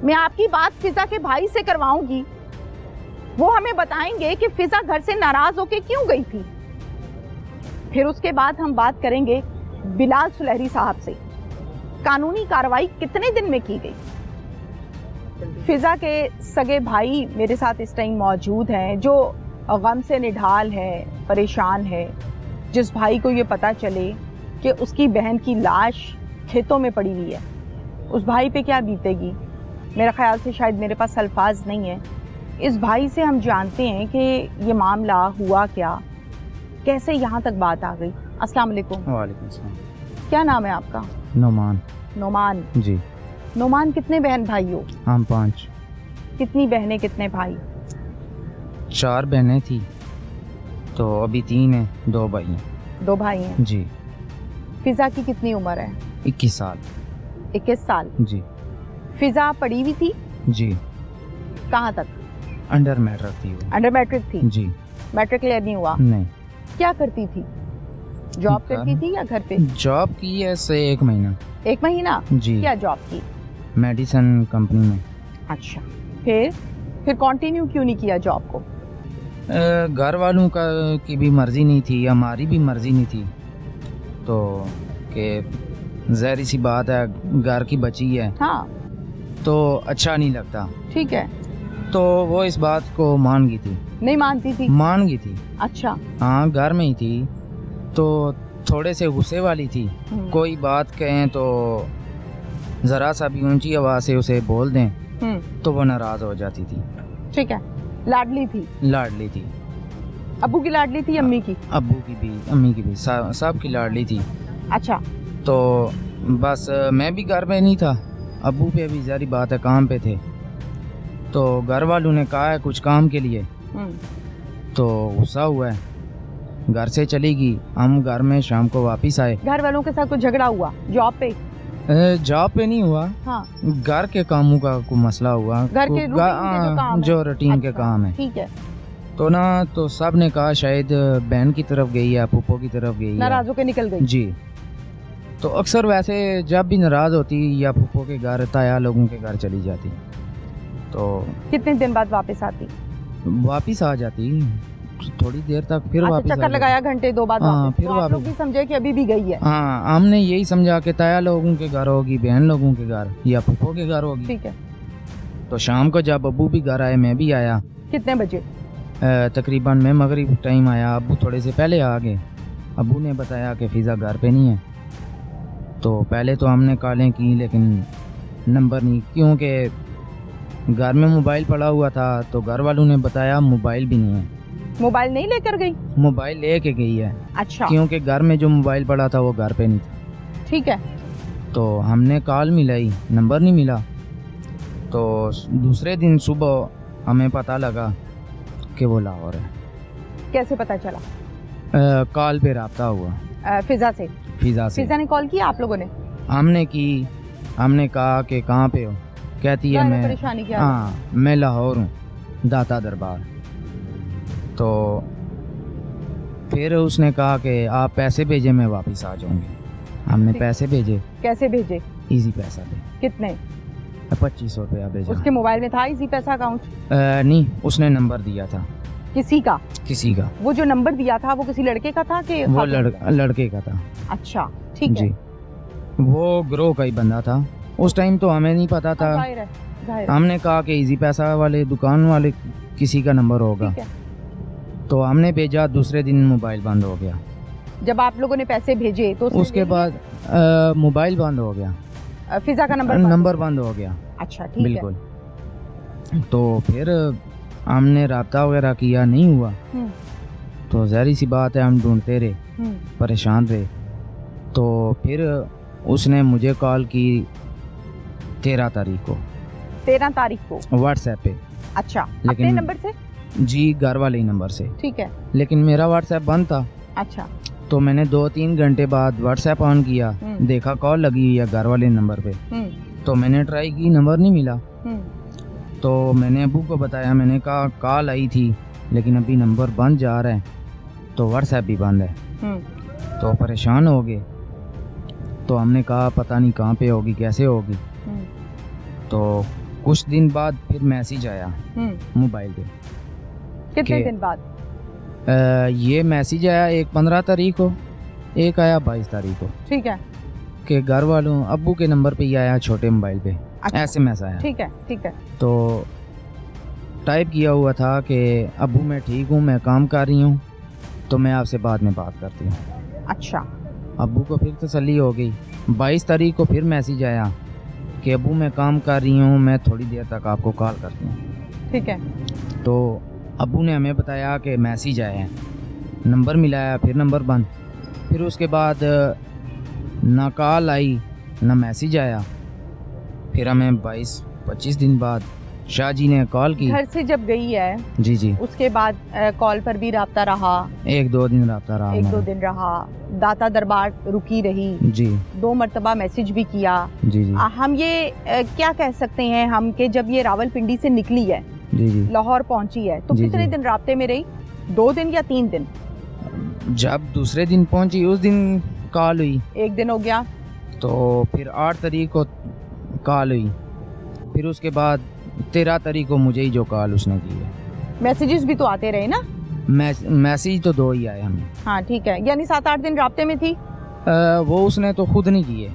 मैं आपकी बात फिजा के भाई से करवाऊंगी, वो हमें बताएंगे कि फिजा घर से नाराज होके क्यों गई थी। फिर उसके बाद हम बात करेंगे बिलाल सुलहरी साहब से, कानूनी कार्रवाई कितने दिन में की गई। फिजा के सगे भाई मेरे साथ इस टाइम मौजूद हैं, जो गम से निढाल है, परेशान है। जिस भाई को ये पता चले कि उसकी बहन की लाश खेतों में पड़ी हुई है, उस भाई पे क्या बीतेगी। मेरा ख्याल से शायद मेरे पास अल्फाज नहीं है। इस भाई से हम जानते हैं कि ये मामला हुआ क्या, कैसे यहाँ तक बात आ गई। अस्सलाम वालेकुम। वालेकुम सलाम। क्या नाम है आपका? नोमान। नोमान जी। नोमान, कितने बहन भाई हो? हम 5। कितनी बहनें कितने भाई? 4 बहनें थी तो अभी 3 हैं, 2 भाई हैं। 2 भाई हैं जी। फिजा की कितनी उम्र है? 21 साल। 21 साल। जी। फिजा पढ़ी हुई थी? जी। कहाँ तक? अंडर मैट्रिक थी वो। अंडर मैट्रिक थी? जी। मैट्रिक क्लियर नहीं हुआ? नहीं। क्या करती थी? जॉब करती थी या घर पे? जॉब की है से 1 महीना। 1 महीना? जी। क्या जॉब की? मेडिसिन कंपनी में। अच्छा, फिर कंटिन्यू क्यों नहीं किया जॉब को? घर वालों का की भी मर्जी नहीं थी, हमारी भी मर्जी नहीं थी। तो कि ज़ाहिर सी बात है, घर की बच्ची है। हाँ। तो अच्छा नहीं लगता। ठीक है। तो वो इस बात को मान गई थी। नहीं मानती थी? मान गई थी। अच्छा। हाँ, घर में ही थी तो थोड़े से गुस्से वाली थी। कोई बात कहें तो ज़रा सा भी ऊंची आवाज़ से उसे बोल दें तो वो नाराज़ हो जाती थी। ठीक है। लाडली थी? लाडली थी। अब्बू की लाडली थी, अम्मी की? अब्बू की भी, अम्मी की भी, सब की लाडली थी। अच्छा। तो बस मैं भी घर में नहीं था, अब्बू पे भी ज़ाहिर बात है काम पे थे। तो घर वालों ने कहा है कुछ काम के लिए, तो गुस्सा हुआ है, घर से चली गई। हम घर में शाम को वापस आए। घर वालों के साथ कुछ झगड़ा हुआ? जॉब पे? जॉब पे नहीं हुआ। हाँ। घर के कामों का कोई मसला हुआ। घर के जो रूटीन के काम है। ठीक है। तो ना, तो सब ने कहा शायद बहन की तरफ गई है, पुप्पो की तरफ गई है, नाराज होकर निकल गई। जी। तो अक्सर वैसे जब भी नाराज होती या पुप्पो के घर, ताया लोगों के घर चली जाती। तो कितने दिन बाद वापस आती? वापस आ जाती थोड़ी देर तक, फिर वापस चक्कर लगाया घंटे 2 बाद। हाँ, फिर तो आप लोग भी समझे कि अभी भी गई है? हाँ, हमने यही समझा कि ताया लोगों के घर होगी, बहन लोगों के घर या पुप्पो के घर होगी। ठीक है। तो शाम को जब अब्बू भी घर आए, मैं भी आया। कितने बजे? तकरीबन मैं मगरिब टाइम आया, अब्बू थोड़े से पहले आ गए। अब्बू ने बताया कि फ़िज़ा घर पे नहीं है। तो पहले तो हमने कॉलें की लेकिन नंबर नहीं, क्योंकि घर में मोबाइल पड़ा हुआ था। तो घर वालों ने बताया मोबाइल भी नहीं है। मोबाइल नहीं लेकर गई? मोबाइल लेके गई है। अच्छा। क्योंकि घर में जो मोबाइल पड़ा था वो घर पे नहीं था। ठीक है। तो हमने कॉल मिलाई, नंबर नहीं मिला। तो दूसरे दिन सुबह हमें पता लगा कि वो लाहौर है। कैसे पता चला? कॉल पे रब्ता हुआ फिजा से? फिजा से। फिजा ने कॉल किया आप लोगों ने? हमने की। हमने कहा कि कहाँ पे हो? कहती है मैं, परेशानी क्या? हाँ, मैं लाहौर हूँ, दाता दरबार। तो फिर उसने कहा कि आप पैसे भेजे, मैं वापस आ जाऊंगी। हमने पैसे भेजे। कैसे भेजे? इजी पैसा पे। कितने? 2500 रुपया भेजा। उसके मोबाइल में था इजी पैसा अकाउंट? नहीं, उसने नंबर दिया था। किसी का? किसी का। वो जो नंबर दिया था वो किसी लड़के का था कि वो लड़के का था। अच्छा, ठीक है। जी। वो ग्रोह का ही बंदा था। उस टाइम तो हमें नहीं पता था। जाहिर है। हमने कहा कि इजी पैसा वाले दुकान वाले किसी का नंबर होगा। तो हमने भेजा, दूसरे दिन मोबाइल बंद हो गया। जब आप लोगों ने पैसे भेजे तो उसके बाद मोबाइल बंद हो गया, फिजा का नंबर बंद हो गया। अच्छा, ठीक है। बिल्कुल। तो फिर हमने राब्ता वगैरह किया, नहीं हुआ। तो ज़ाहिर सी बात है हम ढूंढते रहे, परेशान रहे। तो फिर उसने मुझे कॉल की 13 तारीख को। 13 तारीख को व्हाट्सएप पे। अच्छा, लेकिन अपने नंबर से? जी, घर वाले ही नंबर से। ठीक है। लेकिन मेरा व्हाट्सएप बंद था। अच्छा। तो मैंने 2-3 घंटे बाद व्हाट्सएप ऑन किया, देखा कॉल लगी हुई है घर वाले नंबर पे। तो मैंने ट्राई की, नंबर नहीं मिला। तो मैंने अबू को बताया, मैंने कहा कॉल आई थी लेकिन अभी नंबर बंद जा रहा है, तो व्हाट्सएप भी बंद है। तो परेशान हो गए। तो हमने कहा पता नहीं कहाँ पे होगी, कैसे होगी। तो कुछ दिन बाद फिर मैसेज आया मोबाइल पे। कितने दिन बाद? ये मैसेज आया एक 15 तारीख को, एक आया 22 तारीख को। ठीक है। कि घर वालों अब्बू के नंबर पे ही आया, छोटे मोबाइल पे। अच्छा। SMS आया। ठीक है, ठीक है। तो टाइप किया हुआ था कि अब्बू मैं ठीक हूँ, मैं काम कर रही हूँ, तो मैं आपसे बाद में बात करती हूँ। अच्छा। अब्बू को फिर तसल्ली हो गई। 22 तारीख को फिर मैसेज आया कि अब्बू मैं काम कर रही हूँ, मैं थोड़ी देर तक आपको कॉल करती हूँ। ठीक है। तो अब्बू ने हमें बताया कि मैसेज आया है, नंबर मिलाया, फिर नंबर बंद। फिर उसके बाद ना कॉल आई ना मैसेज आया। फिर हमें 22-25 दिन बाद शाह जी ने कॉल की। घर से जब गई है जी जी, उसके बाद कॉल पर भी राब्ता रहा? 1-2 दिन राब्ता रहा। 1-2 दिन रहा। दाता दरबार रुकी रही जी। 2 मरतबा मैसेज भी किया। जी जी। हम ये क्या कह सकते हैं हम कि जब ये रावलपिंडी से निकली है, जी जी, लाहौर पहुंची है, तो जी कितने जी। दिन राब्ते में रही? 2 दिन या 3 दिन? जब दूसरे दिन पहुंची उस दिन कॉल हुई। 1 दिन हो गया। तो फिर 8 तारीख को कॉल हुई। फिर उसके बाद 13 तारीख को मुझे ही जो कॉल उसने की है। मैसेजेस भी तो आते रहे ना? मैसेज तो 2 ही आए हमें। हाँ ठीक है, यानी 7-8 दिन राब्ते में थी। वो उसने तो खुद नहीं किए।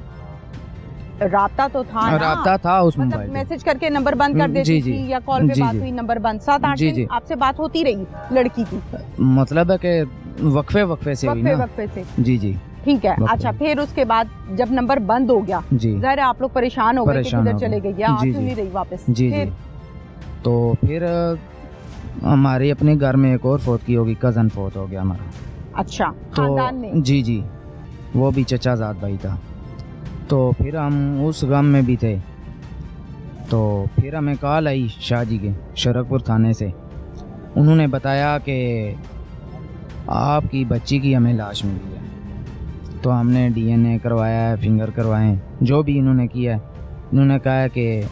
राब्ता तो था ना? राब्ता था उस मतलब मोबाइल पे। मैसेज करके नंबर बंद कर देती जी, जी। थी या कॉल पे जी, बात जी। हुई, नंबर बंद। 7-8 जी, जी। दिन आपसे बात होती रही लड़की की? मतलब है कि वक्फे से हुई ना। वक्फे से। जी जी। ठीक है। वक्फे। अच्छा, फिर उसके बाद जब नंबर बंद हो गया, जी ज़ाहिर है आप लोग परेशान हो गए कि परेशान किधर हो चले गए। गई, आ जी, क्यों जी। नहीं रही वापस? जी फिर? जी। तो फिर हमारे अपने घर में एक और फोत की होगी, कज़न फोत हो गया हमारा। अच्छा, तो खानदान में? जी जी, वो भी चचाजाद भाई था। तो फिर हम उस गम में भी थे। तो फिर हमें कॉल आई शाह जी के शरकपुर थाने से। उन्होंने बताया कि आपकी बच्ची की हमें लाश मिली है। तो हमने DNA करवाया है, फिंगर करवाए, जो भी इन्होंने किया है। इन्होंने कहा है कि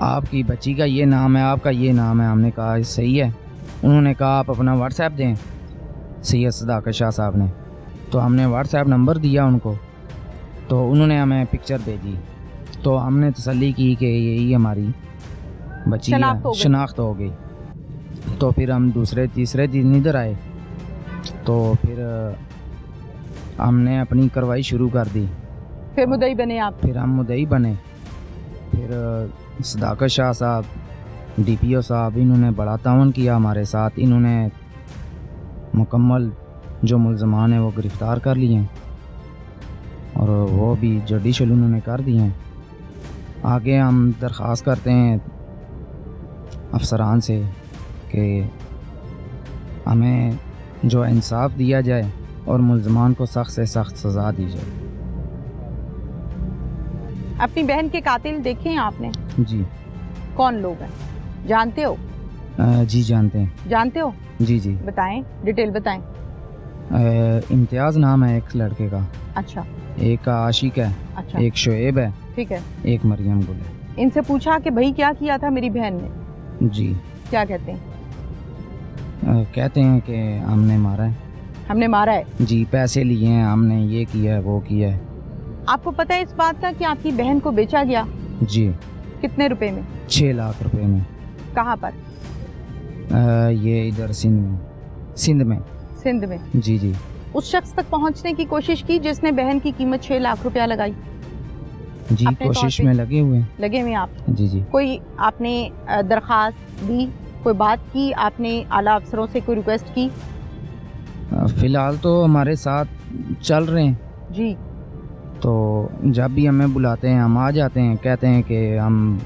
आपकी बच्ची का ये नाम है, आपका ये नाम है। हमने कहा सही है। उन्होंने कहा आप अपना व्हाट्सएप दें, सैयद सदाकत शाह साहब ने। तो हमने व्हाट्सएप नंबर दिया उनको, तो उन्होंने हमें पिक्चर भेजी। तो हमने तसल्ली की कि यही हमारी बच्ची है, शनाख्त हो गई। तो फिर हम दूसरे तीसरे दिन इधर आए, तो फिर हमने अपनी कार्रवाई शुरू कर दी। फिर मुद्दई बने आप? फिर हम मुद्दई बने। फिर सदाकत शाह साहब, DPO साहब, इन्होंने बड़ा तावन किया हमारे साथ। इन्होंने मुकम्मल जो मुल्ज़मान हैं वो गिरफ़्तार कर लिए हैं, और वो भी जुडिशल उन्होंने कर दिए हैं। आगे हम दरख्वास्त करते हैं अफसरान से कि हमें जो इंसाफ दिया जाए और मुल्ज़मान को सख्त से सख्त सज़ा दी जाए। अपनी बहन के कातिल देखे हैं आपने? जी। कौन लोग हैं, जानते हो? जी जानते हैं। जानते हो? जी जी। बताएं, डिटेल बताएं। इम्तियाज़ नाम है एक लड़के का। अच्छा। एक का आशिक है। अच्छा। एक शुएब है। ठीक है। एक मरियम गुल है। इनसे पूछा कि भाई क्या किया था मेरी बहन ने? जी। क्या कहते हैं? कहते हैं कि हमने मारा है। हमने मारा है? जी। पैसे लिए हैं हमने, ये किया है, वो किया है। आपको पता है इस बात का कि आपकी बहन को बेचा गया? जी। कितने रुपए में? 6 लाख रुपए में। कहाँ पर? ये इधर सिंध में। सिंध में। जी जी। उस शख्स तक पहुंचने की कोशिश की जिसने बहन की कीमत 6 लाख रुपया लगाई? जी, कोशिश में लगे हुए आप? जी जी। कोई आपने दरखास्त दी, कोई बात की आपने आला अफसरों से, कोई रिक्वेस्ट की? फिलहाल तो हमारे साथ चल रहे हैं जी। तो जब भी हमें बुलाते हैं हम आ जाते हैं, कहते हैं कि हम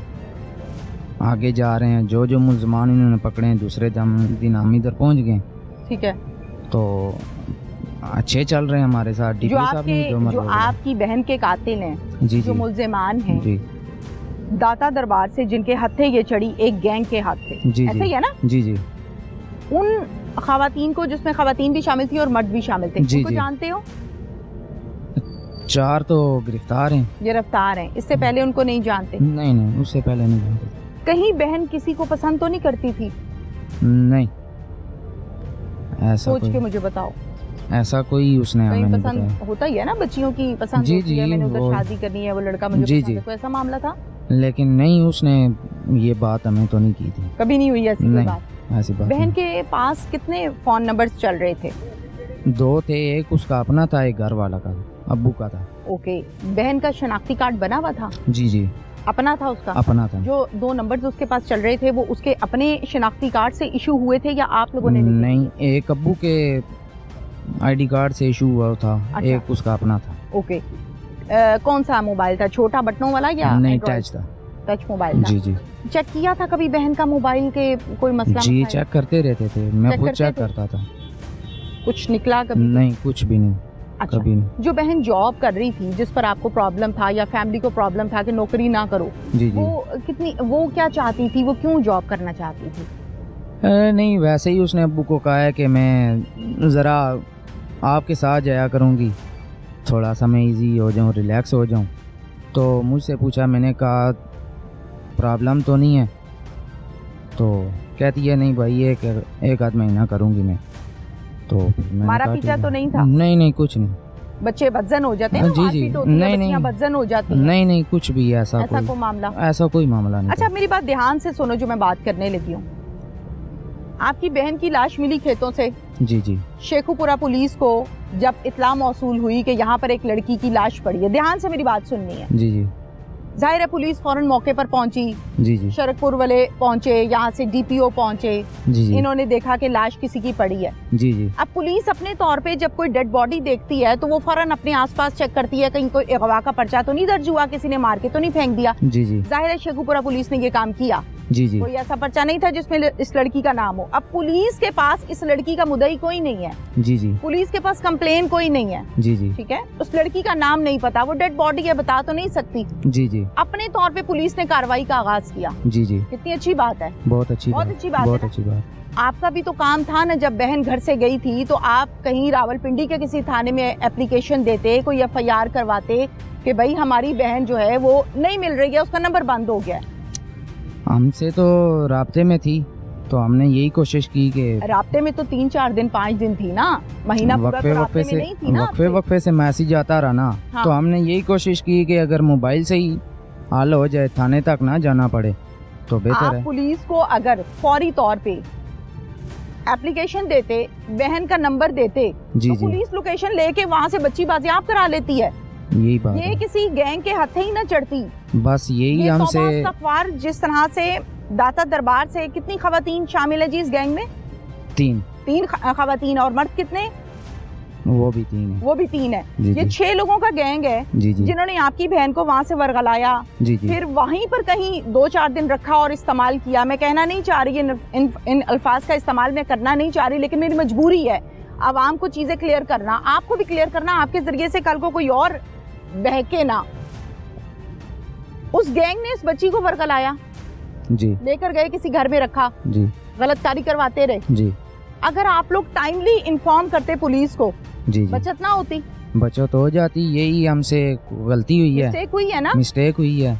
आगे जा रहे हैं। जो जो मुल्ज़मान इन्होंने पकड़े हैं, दूसरे दिन हम इधर पहुंच गए। ठीक है। तो अच्छे चल रहे हैं हमारे साथ। जो आपकी बहन के कातिल हैं, जी, जो मुल्ज़मान हैं, जी, दाता दरबार से जिनके हत्थे ये चढ़ी, एक गैंग के हाथ थे, जी, ऐसा ही है ना? जी जी। उन खवातीन को, जिसमें खवातीन भी शामिल थी और मर्द भी शामिल थे, जी, उनको जी। जानते हो? 4 तो गिरफ्तार हैं। इससे पहले उनको नहीं जानते? नहीं, उससे पहले नहीं जानते। कहीं बहन किसी को पसंद तो नहीं करती थी? नहीं, ऐसा सोच के मुझे बताओ। ऐसा कोई उसने हमें नहीं पसंद होता ही है ना, बच्चियों की पसंद जी, होती है, मैंने उधर वो शादी करनी है, वो लड़का मुझे जी, पसंद है, कोई ऐसा मामला था? लेकिन नहीं, उसने ये बात हमें तो नहीं की थी। कभी नहीं हुई ऐसी कोई नहीं, बात? ऐसी बात बहन नहीं। के पास कितने फोन नंबर्स चल रहे थे? 2 थे, एक उसका अपना था, एक घर वाला का, अब्बू का था। ओके, बहन का शनाख्ती कार्ड बना हुआ था? जी जी, अपना था उसका? अपना था। जो 2 नंबर्स उसके पास चल रहे थे वो उसके अपने शनाख्ती कार्ड से इशू हुए थे या आप लोगों ने लिए? नहीं, एक अब्बू के आईडी कार्ड से इशू हुआ था। अच्छा। एक उसका अपना था। ओके, कौन सा मोबाइल था, छोटा बटनों वाला या नहीं, Android? टच था। टच मोबाइल था। जी जी चेक किया था कभी बहन का मोबाइल के कोई मसला? जी, मसाइल? चेक करते रहते थे, मैं चेक खुद करते चेक थे? करता था। कुछ निकला कभी? नहीं, कुछ भी नहीं। अच्छा, कभी नहीं। जो बहन जॉब कर रही थी जिस पर आपको प्रॉब्लम था या फैमिली को प्रॉब्लम था कि नौकरी ना करो, जी जी। वो क्या चाहती थी, वो क्यों जॉब करना चाहती थी? नहीं, वैसे ही उसने अब्बू को कहा है कि मैं ज़रा आपके साथ जाया करूँगी, थोड़ा सा मैं इजी हो जाऊँ, रिलैक्स हो जाऊँ। तो मुझसे पूछा, मैंने कहा प्रॉब्लम तो नहीं है? तो कहती है नहीं भाई, एक आध महीना करूँगी मैं। तो मैंने मारा कहा, पीटा ठीक तो है। नहीं था? नहीं, कुछ नहीं। बच्चे बदजन हो जाते हैं ना, जी, जी। मारपीट होती है, नहीं, बच्चियां नहीं। बदजन हो जाती हैं। नहीं, कुछ भी ऐसा ऐसा कोई मामला? ऐसा कोई मामला नहीं अच्छा, था। मेरी बात ध्यान से सुनो जो मैं बात करने लगी हूँ। आपकी बहन की लाश मिली खेतों से। जी जी शेखुपुरा पुलिस को जब इत्ला मौसूल हुई कि यहाँ पर एक लड़की की लाश पड़ी है, ध्यान से मेरी बात सुननी है। जी जी जाहिर है पुलिस फौरन मौके पर पहुंची, जी जी शरकपुर वाले पहुंचे, यहाँ से डीपीओ पहुंचे, जी जी इन्होंने देखा कि लाश किसी की पड़ी है। जी जी अब पुलिस अपने तौर पे जब कोई डेड बॉडी देखती है तो वो फौरन अपने आसपास चेक करती है कहीं कोई अगवा का पर्चा तो नहीं दर्ज हुआ, किसी ने मार के तो नहीं फेंक दिया। जी जी जाहिर है शेखुपुरा पुलिस ने ये काम किया, जी जी कोई ऐसा पर्चा नहीं था जिसमें इस लड़की का नाम हो। अब पुलिस के पास इस लड़की का मुद्दई कोई नहीं है, जी जी पुलिस के पास कंप्लेन कोई नहीं है, जी जी ठीक है। उस लड़की का नाम नहीं पता, वो डेड बॉडी है, बता तो नहीं सकती। जी जी अपने तौर पे पुलिस ने कार्रवाई का आगाज किया। जी जी कितनी अच्छी बात है, बहुत अच्छी बहुत बात, अच्छी बात है बहुत ना? अच्छी बात। आपका भी तो काम था ना, जब बहन घर से गई थी तो आप कहीं रावलपिंडी के किसी थाने में एप्लीकेशन देते, कोई एफआईआर करवाते कि भाई हमारी बहन जो है वो नहीं मिल रही है, उसका नंबर बंद हो गया है। हमसे तो राब्ते में थी, तो हमने यही कोशिश की कि राब्ते में तो 3-4 दिन 5 दिन थी ना, महीना पूरा तो राब्ते में नहीं थी ना आपसे। वक्फे से मैसेज आता रहा ना। हाँ। तो हमने यही कोशिश की कि अगर मोबाइल से ही हल हो जाए, थाने तक ना जाना पड़े, तो बेहतर आप है। पुलिस को अगर फौरी तौर पे एप्लीकेशन देते, बहन का नंबर देते, जी तो जी पुलिस लोकेशन लेके वहाँ से बच्ची बाजियाब करा लेती है। यही बात ये है। किसी गैंग के हथे ही ना चढ़ती। बस यही ये हमसे तौबा इस्तग़फ़ार, जिस तरह से दाता दरबार से कितनी खवातीन शामिल है जी इस गैंग में? 3 खवातीन, और मर्द कितने? वो भी 3 है। वो भी 3 है। जी ये जी 6 लोगों का गैंग है जी जी जिन्होंने आपकी बहन को वहां से वरगलाया, जी जी फिर वहीं पर कहीं 2-4 दिन रखा और इस्तेमाल किया। मैं कहना नहीं चाह रही, इन अल्फाज का इस्तेमाल मैं करना नहीं चाह रही, लेकिन मेरी मजबूरी है आवाम को चीजें क्लियर करना, आपको भी क्लियर करना, आपके जरिए से कल को कोई और बहके ना। उस गैंग ने इस बच्ची को वरगलाया, जी लेकर गए किसी घर में रखा, जी गलतकारी करवाते रहे। जी अगर आप लोग टाइमली इन्फॉर्म करते पुलिस को, जी जी बचत ना होती। बचत हो जाती। यही हमसे गलती हुई है, मिस्टेक हुई है ना। मिस्टेक हुई है।